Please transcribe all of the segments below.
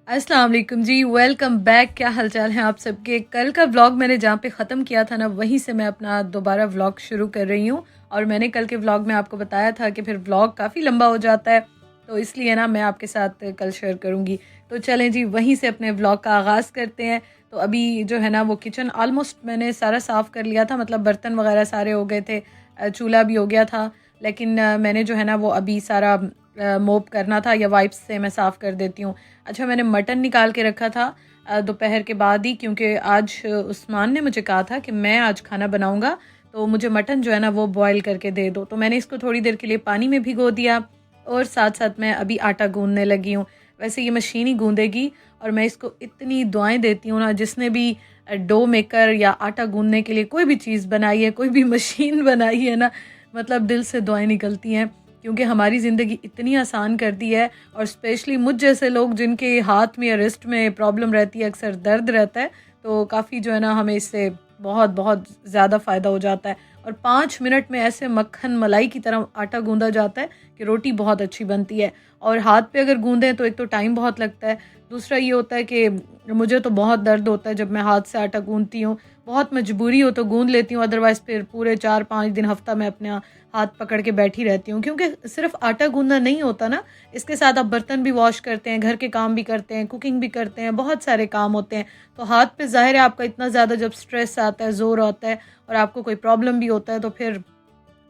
अस्सलाम वालेकुम जी, welcome back. क्या हालचाल है आप सबके। कल का व्लॉग मैंने जहाँ पे ख़त्म किया था ना, वहीं से मैं अपना दोबारा व्लॉग शुरू कर रही हूँ। और मैंने कल के व्लॉग में आपको बताया था कि फिर व्लॉग काफ़ी लंबा हो जाता है, तो इसलिए ना मैं आपके साथ कल शेयर करूँगी। तो चलें जी, वहीं से अपने व्लॉग का आगाज़ करते हैं। तो अभी जो है ना वो किचन ऑलमोस्ट मैंने सारा साफ़ कर लिया था, मतलब बर्तन वगैरह सारे हो गए थे, चूल्हा भी हो गया था। लेकिन मैंने जो है ना वो अभी सारा मोप करना था, या वाइप्स से मैं साफ़ कर देती हूँ। अच्छा, मैंने मटन निकाल के रखा था दोपहर के बाद ही, क्योंकि आज उस्मान ने मुझे कहा था कि मैं आज खाना बनाऊंगा, तो मुझे मटन जो है ना वो बॉईल करके दे दो। तो मैंने इसको थोड़ी देर के लिए पानी में भिगो दिया, और साथ साथ मैं अभी आटा गूंदने लगी हूँ। वैसे ये मशीन ही गूंदेगी, और मैं इसको इतनी दुआएं देती हूँ ना, जिसने भी डो मेकर या आटा गूंदने के लिए कोई भी चीज़ बनाई है, कोई भी मशीन बनाई है ना, मतलब दिल से दुआएं निकलती हैं, क्योंकि हमारी ज़िंदगी इतनी आसान कर दी है। और स्पेशली मुझ जैसे लोग जिनके हाथ में या रिस्ट में प्रॉब्लम रहती है, अक्सर दर्द रहता है, तो काफ़ी जो है ना हमें इससे बहुत बहुत ज़्यादा फ़ायदा हो जाता है। और 5 मिनट में ऐसे मक्खन मलाई की तरह आटा गूंदा जाता है कि रोटी बहुत अच्छी बनती है। और हाथ पे अगर गूंदें तो एक तो टाइम बहुत लगता है, दूसरा ये होता है कि मुझे तो बहुत दर्द होता है जब मैं हाथ से आटा गूंदती हूँ। बहुत मजबूरी हो तो गूंद लेती हूँ, अदरवाइज़ फिर पूरे 4-5 दिन हफ्ता मैं अपना हाथ पकड़ के बैठी रहती हूँ, क्योंकि सिर्फ आटा गूंदना नहीं होता ना, इसके साथ आप बर्तन भी वॉश करते हैं, घर के काम भी करते हैं, कुकिंग भी करते हैं, बहुत सारे काम होते हैं। तो हाथ पे ज़ाहिर है आपका इतना ज़्यादा जब स्ट्रेस आता है, ज़ोर आता है, और आपको कोई प्रॉब्लम भी होता है, तो फिर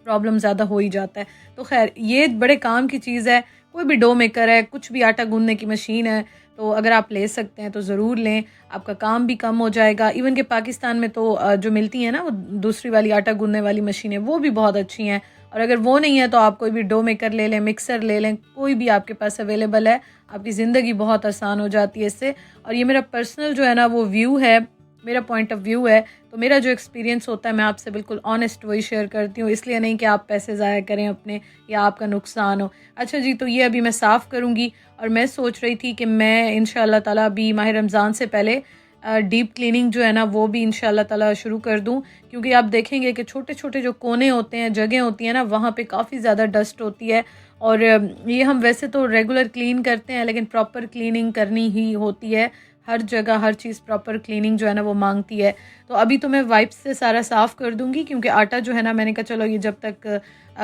प्रॉब्लम ज़्यादा हो ही जाता है। तो खैर ये बड़े काम की चीज़ है। कोई भी डो मेकर है, कुछ भी आटा गूंदने की मशीन है, तो अगर आप ले सकते हैं तो ज़रूर लें, आपका काम भी कम हो जाएगा। इवन कि पाकिस्तान में तो जो मिलती है ना वो दूसरी वाली आटा गूंदने वाली मशीनें, वो भी बहुत अच्छी हैं। और अगर वो नहीं है तो आप कोई भी डो मेकर ले लें, मिक्सर ले लें, कोई भी आपके पास अवेलेबल है, आपकी ज़िंदगी बहुत आसान हो जाती है इससे। और ये मेरा पर्सनल जो है ना वो व्यू है, मेरा पॉइंट ऑफ व्यू है। तो मेरा जो एक्सपीरियंस होता है मैं आपसे बिल्कुल ऑनेस्ट वही शेयर करती हूँ, इसलिए नहीं कि आप पैसे ज़ाया करें अपने, या आपका नुकसान हो। अच्छा जी, तो ये अभी मैं साफ़ करूँगी, और मैं सोच रही थी कि मैं इंशाअल्लाह ताला अभी माह रमज़ान से पहले डीप क्लीनिंग जो है ना वो भी इंशाअल्लाह ताला शुरू कर दूँ, क्योंकि आप देखेंगे कि छोटे छोटे जो कोने होते हैं, जगह होती हैं ना, वहाँ पे काफ़ी ज़्यादा डस्ट होती है। और ये हम वैसे तो रेगुलर क्लीन करते हैं, लेकिन प्रॉपर क्लीनिंग करनी ही होती है। हर जगह हर चीज़ प्रॉपर क्लीनिंग जो है ना वो मांगती है। तो अभी तो मैं वाइप्स से सारा साफ़ कर दूँगी, क्योंकि आटा जो है ना, मैंने कहा चलो ये जब तक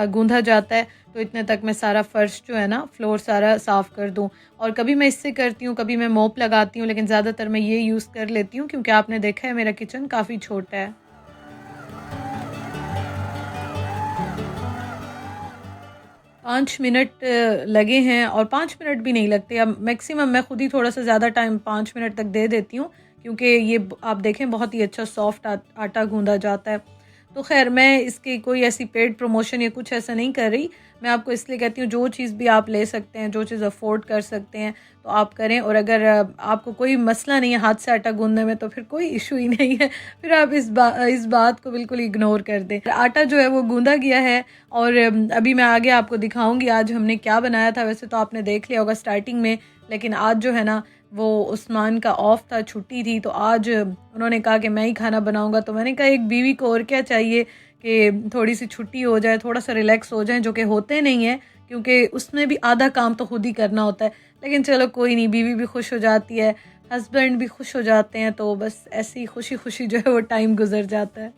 गूँधा जाता है तो इतने तक मैं सारा फ़र्श जो है ना, फ्लोर सारा साफ़ कर दूँ। और कभी मैं इससे करती हूँ, कभी मैं मोप लगाती हूँ, लेकिन ज़्यादातर मैं ये यूज़ कर लेती हूँ, क्योंकि आपने देखा है मेरा किचन काफ़ी छोटा है। 5 मिनट लगे हैं, और 5 मिनट भी नहीं लगते, अब मैक्सिमम मैं खुद ही थोड़ा सा ज़्यादा टाइम 5 मिनट तक दे देती हूँ, क्योंकि ये आप देखें बहुत ही अच्छा सॉफ्ट आटा गूंदा जाता है। तो खैर मैं इसकी कोई ऐसी पेड प्रमोशन या कुछ ऐसा नहीं कर रही, मैं आपको इसलिए कहती हूँ जो चीज़ भी आप ले सकते हैं, जो चीज़ अफोर्ड कर सकते हैं तो आप करें। और अगर आपको कोई मसला नहीं है हाथ से आटा गूंदने में, तो फिर कोई इशू ही नहीं है, फिर आप इस बात को बिल्कुल इग्नोर कर दें। आटा जो है वो गूंदा गया है, और अभी मैं आगे आपको दिखाऊंगी आज हमने क्या बनाया था। वैसे तो आपने देख लिया होगा स्टार्टिंग में, लेकिन आज जो है ना वो उस्मान का ऑफ था, छुट्टी थी, तो आज उन्होंने कहा कि मैं ही खाना बनाऊंगा। तो मैंने कहा एक बीवी को और क्या चाहिए कि थोड़ी सी छुट्टी हो जाए, थोड़ा सा रिलैक्स हो जाए, जो कि होते नहीं है, क्योंकि उसमें भी आधा काम तो खुद ही करना होता है। लेकिन चलो कोई नहीं, बीवी भी खुश हो जाती है, हस्बैंड भी खुश हो जाते हैं, तो बस ऐसे ही खुशी खुशी जो है वो टाइम गुजर जाता है।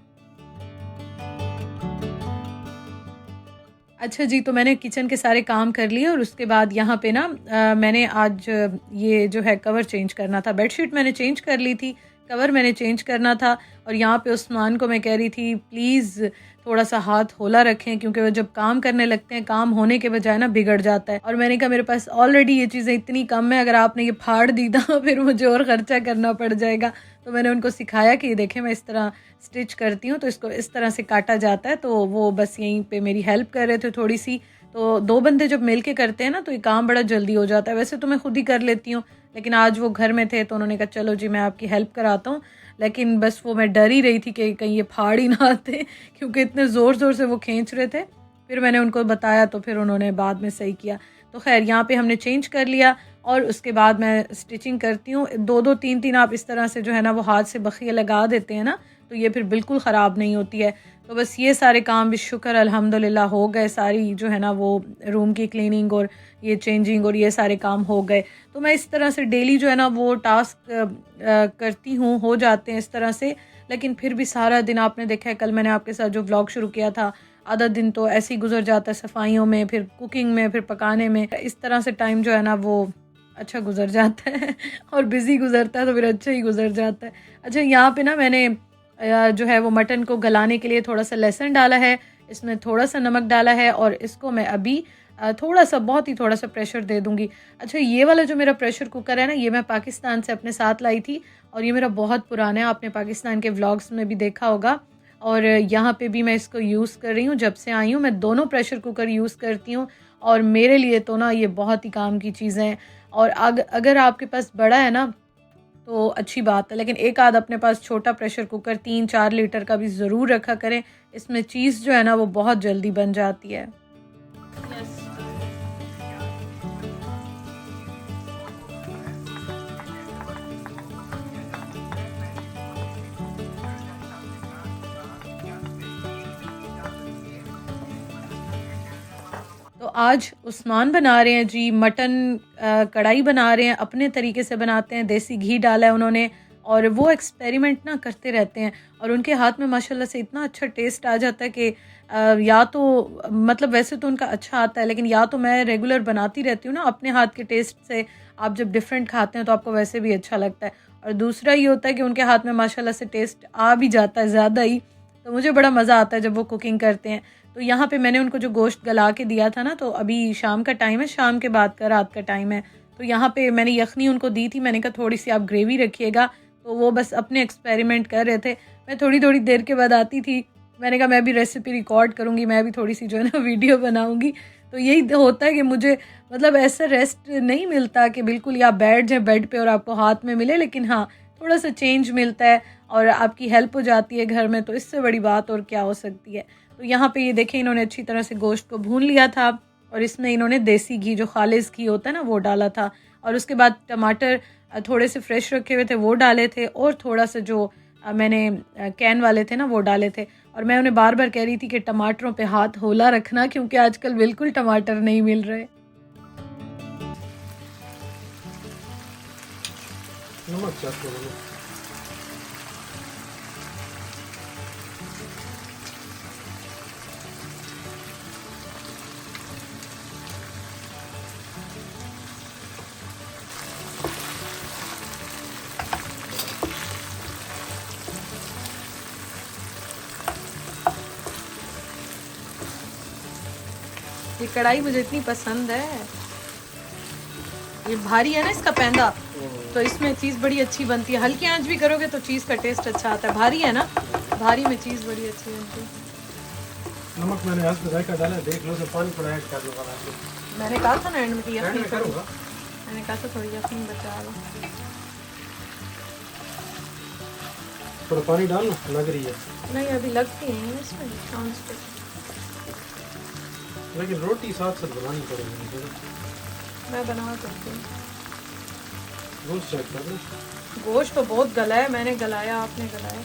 अच्छा जी, तो मैंने किचन के सारे काम कर लिए, और उसके बाद यहाँ पे ना मैंने आज ये जो है कवर चेंज करना था। बेडशीट मैंने चेंज कर ली थी, कवर मैंने चेंज करना था। और यहाँ पे उस्मान को मैं कह रही थी प्लीज़ थोड़ा सा हाथ होला रखें, क्योंकि वो जब काम करने लगते हैं काम होने के बजाय ना बिगड़ जाता है। और मैंने कहा मेरे पास ऑलरेडी ये चीज़ें इतनी कम है, अगर आपने ये फाड़ दी तो फिर मुझे और ख़र्चा करना पड़ जाएगा। तो मैंने उनको सिखाया कि देखें मैं इस तरह स्टिच करती हूँ, तो इसको इस तरह से काटा जाता है। तो वो बस यहीं पे मेरी हेल्प कर रहे थे थोड़ी सी। तो दो बंदे जब मिल के करते हैं ना, तो ये काम बड़ा जल्दी हो जाता है। वैसे तो मैं खुद ही कर लेती हूँ, लेकिन आज वो घर में थे तो उन्होंने कहा चलो जी मैं आपकी हेल्प कराता हूँ। लेकिन बस वो मैं डर ही रही थी कि कहीं ये फाड़ ही ना आते, क्योंकि इतने ज़ोर ज़ोर से वो खींच रहे थे। फिर मैंने उनको बताया, तो फिर उन्होंने बाद में सही किया। तो खैर यहाँ पे हमने चेंज कर लिया, और उसके बाद मैं स्टिचिंग करती हूँ। 2-2 3-3 आप इस तरह से जो है ना वो हाथ से बखिया लगा देते हैं ना, तो ये फिर बिल्कुल ख़राब नहीं होती है। तो बस ये सारे काम भी शुक्र अल्हम्दुलिल्लाह हो गए, सारी जो है ना वो रूम की क्लीनिंग और ये चेंजिंग और ये सारे काम हो गए। तो मैं इस तरह से डेली जो है ना वो टास्क करती हूँ, हो जाते हैं इस तरह से। लेकिन फिर भी सारा दिन आपने देखा है, कल मैंने आपके साथ जो व्लॉग शुरू किया था, आधा दिन तो ऐसे ही गुजर जाता है सफाइयों में, फिर कुकिंग में, फिर पकाने में। इस तरह से टाइम जो है ना वो अच्छा गुजर जाता है और बिज़ी गुजरता है तो फिर अच्छा ही गुजर जाता है। अच्छा, यहाँ पे ना मैंने जो है वो मटन को गलाने के लिए थोड़ा सा लहसुन डाला है, इसमें थोड़ा सा नमक डाला है और इसको मैं अभी थोड़ा सा, बहुत ही थोड़ा सा प्रेशर दे दूँगी। अच्छा, ये वाला जो मेरा प्रेशर कुकर है ना, ये मैं पाकिस्तान से अपने साथ लाई थी और ये मेरा बहुत पुराना है, आपने पाकिस्तान के व्लॉग्स में भी देखा होगा। और यहाँ पे भी मैं इसको यूज़ कर रही हूँ, जब से आई हूँ मैं दोनों प्रेशर कुकर यूज़ करती हूँ और मेरे लिए तो ना ये बहुत ही काम की चीज़ें हैं। और अगर आपके पास बड़ा है ना तो अच्छी बात है, लेकिन एक आध अपने पास छोटा प्रेशर कुकर 3-4 लीटर का भी ज़रूर रखा करें। इसमें चीज़ जो है ना वो बहुत जल्दी बन जाती है। तो आज उस्मान बना रहे हैं जी मटन कढ़ाई बना रहे हैं, अपने तरीके से बनाते हैं, देसी घी डाला है उन्होंने और वो एक्सपेरिमेंट ना करते रहते हैं और उनके हाथ में माशाल्लाह से इतना अच्छा टेस्ट आ जाता है कि या तो मतलब वैसे तो उनका अच्छा आता है, लेकिन या तो मैं रेगुलर बनाती रहती हूँ ना अपने हाथ के टेस्ट से, आप जब डिफरेंट खाते हैं तो आपको वैसे भी अच्छा लगता है। और दूसरा ये होता है कि उनके हाथ में माशाल्लाह से टेस्ट आ भी जाता है ज़्यादा ही, तो मुझे बड़ा मज़ा आता है जब वो कुकिंग करते हैं। तो यहाँ पे मैंने उनको जो गोश्त गला के दिया था ना, तो अभी शाम का टाइम है, शाम के बाद का रात का टाइम है, तो यहाँ पे मैंने यखनी उनको दी थी, मैंने कहा थोड़ी सी आप ग्रेवी रखिएगा, तो वो बस अपने एक्सपेरिमेंट कर रहे थे। मैं थोड़ी थोड़ी देर के बाद आती थी, मैंने कहा मैं भी रेसिपी रिकॉर्ड करूँगी, मैं भी थोड़ी सी जो है ना वीडियो बनाऊँगी। तो यही होता है कि मुझे मतलब ऐसा रेस्ट नहीं मिलता कि बिल्कुल या बैठ जाए बेड पे और आपको हाथ में मिले, लेकिन हाँ थोड़ा सा चेंज मिलता है और आपकी हेल्प हो जाती है घर में, तो इससे बड़ी बात और क्या हो सकती है। तो यहाँ पे ये देखें इन्होंने अच्छी तरह से गोश्त को भून लिया था और इसमें इन्होंने देसी घी जो खालिस घी होता है ना वो डाला था और उसके बाद टमाटर थोड़े से फ्रेश रखे हुए थे वो डाले थे और थोड़ा सा जो मैंने कैन वाले थे ना वो डाले थे। और मैं उन्हें बार बार कह रही थी कि टमाटरों पे हाथ होला रखना, क्योंकि आजकल बिल्कुल टमाटर नहीं मिल रहे। ये कढ़ाई मुझे इतनी पसंद है, ये भारी है ना इसका पैंदा, तो इसमें चीज़ बड़ी अच्छी बनती है। हल्की आंच भी करोगे तो चीज़ का टेस्ट अच्छा आता है। भारी है ना, भारी में चीज़ बड़ी अच्छी बनती है। नमक मैंने आज जायका डाला, देख लो, तो पानी थोड़ा ऐड कर दूंगा। मैंने कहा था ना एंड में कि यखनी करूंगा, मैंने कहा था थोड़ी यखनी बचा लो। थोड़ा पानी डालना लग रही है। नहीं अभी लगती है इसमें चांस पे, लेकिन रोटी साथ साथ बनानी पड़ेगी। मैं बना सकती हूँ। गोश्त चेक कर लो। गोश्त तो बहुत गला है, मैंने गलाया, आपने गलाया।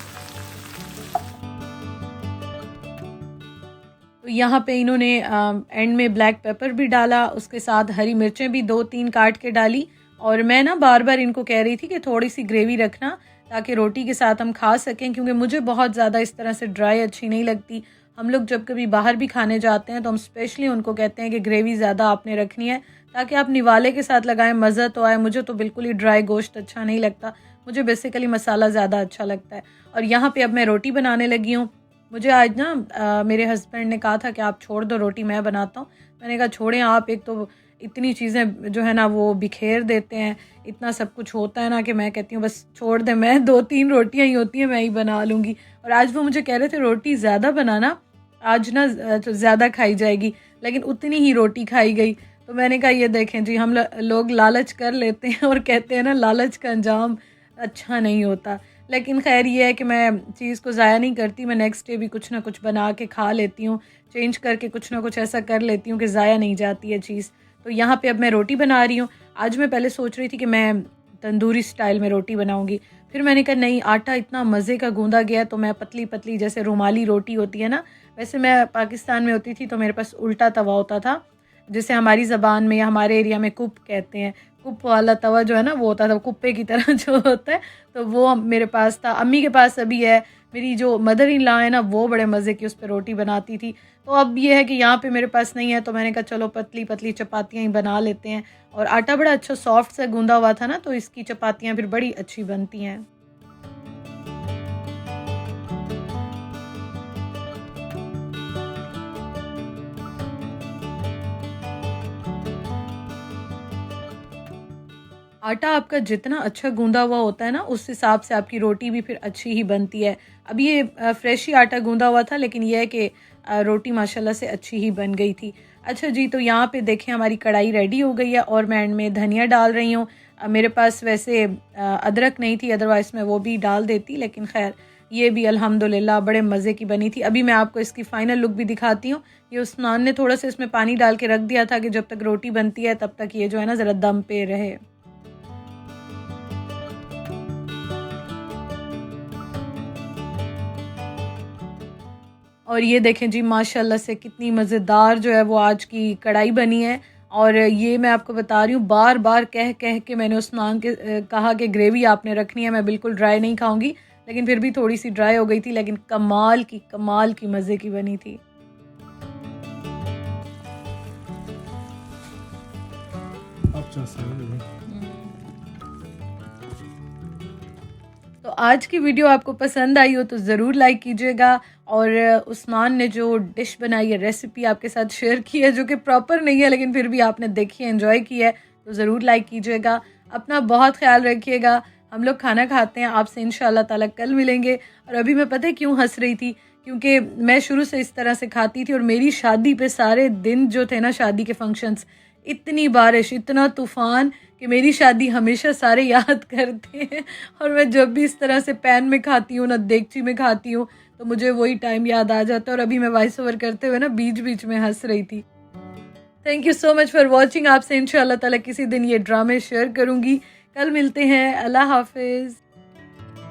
तो यहाँ पे इन्होंने एंड में ब्लैक पेपर भी डाला, उसके साथ हरी मिर्चें भी 2-3 काट के डाली। और मैं ना बार बार इनको कह रही थी कि थोड़ी सी ग्रेवी रखना ताकि रोटी के साथ हम खा सकें, क्योंकि मुझे बहुत ज़्यादा इस तरह से ड्राई अच्छी नहीं लगती। हम लोग जब कभी बाहर भी खाने जाते हैं तो हम स्पेशली उनको कहते हैं कि ग्रेवी ज़्यादा आपने रखनी है ताकि आप निवाले के साथ लगाएं, मज़ा तो आए। मुझे तो बिल्कुल ही ड्राई गोश्त अच्छा नहीं लगता, मुझे बेसिकली मसाला ज़्यादा अच्छा लगता है। और यहाँ पे अब मैं रोटी बनाने लगी हूँ। मुझे आज ना मेरे हस्बैंड ने कहा था कि आप छोड़ दो रोटी, मैं बनाता हूँ। मैंने कहा छोड़ें आप, एक तो इतनी चीज़ें जो है ना वो बिखेर देते हैं, इतना सब कुछ होता है ना कि मैं कहती हूँ बस छोड़ दें, मैं 2-3 रोटियाँ ही होती हैं मैं ही बना लूँगी। और आज वो मुझे कह रहे थे रोटी ज़्यादा बनाना, आज ना ज़्यादा खाई जाएगी, लेकिन उतनी ही रोटी खाई गई। तो मैंने कहा ये देखें जी, हम लोग लालच कर लेते हैं और कहते हैं ना लालच का अंजाम अच्छा नहीं होता। लेकिन खैर ये है कि मैं चीज़ को ज़ाया नहीं करती, मैं नेक्स्ट डे भी कुछ ना कुछ बना के खा लेती हूँ, चेंज करके कुछ ना कुछ ऐसा कर लेती हूँ कि ज़ाया नहीं जाती है चीज़। तो यहाँ पे अब मैं रोटी बना रही हूँ। आज मैं पहले सोच रही थी कि मैं तंदूरी स्टाइल में रोटी बनाऊंगी। फिर मैंने कहा नहीं, आटा इतना मज़े का गूंदा गया तो मैं पतली पतली जैसे रुमाली रोटी होती है ना, वैसे मैं पाकिस्तान में होती थी तो मेरे पास उल्टा तवा होता था, जिसे हमारी ज़बान में या हमारे एरिया में कुप कहते हैं। कुप वाला तवा जो है ना वो होता था, कुप्पे की तरह जो होता है, तो वो मेरे पास था। अम्मी के पास अभी है। मेरी जो मदर इन लॉ है ना वो बड़े मज़े की उस पर रोटी बनाती थी। तो अब ये है कि यहाँ पे मेरे पास नहीं है, तो मैंने कहा चलो पतली पतली चपातियाँ ही बना लेते हैं। और आटा बड़ा अच्छा सॉफ्ट सा गूंदा हुआ था ना, तो इसकी चपातियाँ फिर बड़ी अच्छी बनती हैं। आटा आपका जितना अच्छा गूंदा हुआ होता है ना, उस हिसाब से आपकी रोटी भी फिर अच्छी ही बनती है। अब ये फ्रेश ही आटा गूंदा हुआ था, लेकिन यह है कि रोटी माशाल्लाह से अच्छी ही बन गई थी। अच्छा जी, तो यहाँ पे देखें हमारी कढ़ाई रेडी हो गई है और मैं एंड में धनिया डाल रही हूँ। मेरे पास वैसे अदरक नहीं थी, अदरवाइज़ मैं वो भी डाल देती, लेकिन खैर ये भी अल्हम्दुलिल्लाह बड़े मज़े की बनी थी। अभी मैं आपको इसकी फ़ाइनल लुक भी दिखाती हूँ। ये उस्मान ने थोड़ा सा इसमें पानी डाल के रख दिया था कि जब तक रोटी बनती है तब तक ये जो है ना ज़रा दम पे रहे। और ये देखें जी माशाल्लाह से कितनी मज़ेदार जो है वो आज की कढ़ाई बनी है। और ये मैं आपको बता रही हूँ, बार बार कह कह के मैंने उस्मान के कहा कि ग्रेवी आपने रखनी है, मैं बिल्कुल ड्राई नहीं खाऊंगी, लेकिन फिर भी थोड़ी सी ड्राई हो गई थी, लेकिन कमाल की मज़े की बनी थी। तो आज की वीडियो आपको पसंद आई हो तो ज़रूर लाइक कीजिएगा। और उस्मान ने जो डिश बनाई है, रेसिपी आपके साथ शेयर की है, जो कि प्रॉपर नहीं है लेकिन फिर भी आपने देखी है, एंजॉय की है, तो ज़रूर लाइक कीजिएगा। अपना बहुत ख्याल रखिएगा। हम लोग खाना खाते हैं, आपसे इंशाल्लाह ताला कल मिलेंगे। और अभी मैं पता है क्यों हंस रही थी, क्योंकि मैं शुरू से इस तरह से खाती थी और मेरी शादी पे सारे दिन जो थे ना, शादी के फंक्शंस, इतनी बारिश, इतना तूफ़ान कि मेरी शादी हमेशा सारे याद करते हैं। और मैं जब भी इस तरह से पैन में खाती हूँ ना, देगची में खाती हूँ, तो मुझे वही टाइम याद आ जाता है। और अभी मैं वॉइस ओवर करते हुए ना बीच बीच में हंस रही थी। Thank you so much for watching. आपसे इंशाल्लाह ताला किसी दिन ये ड्रामे शेयर करूँगी। कल मिलते हैं। अल्लाह हाफिज़।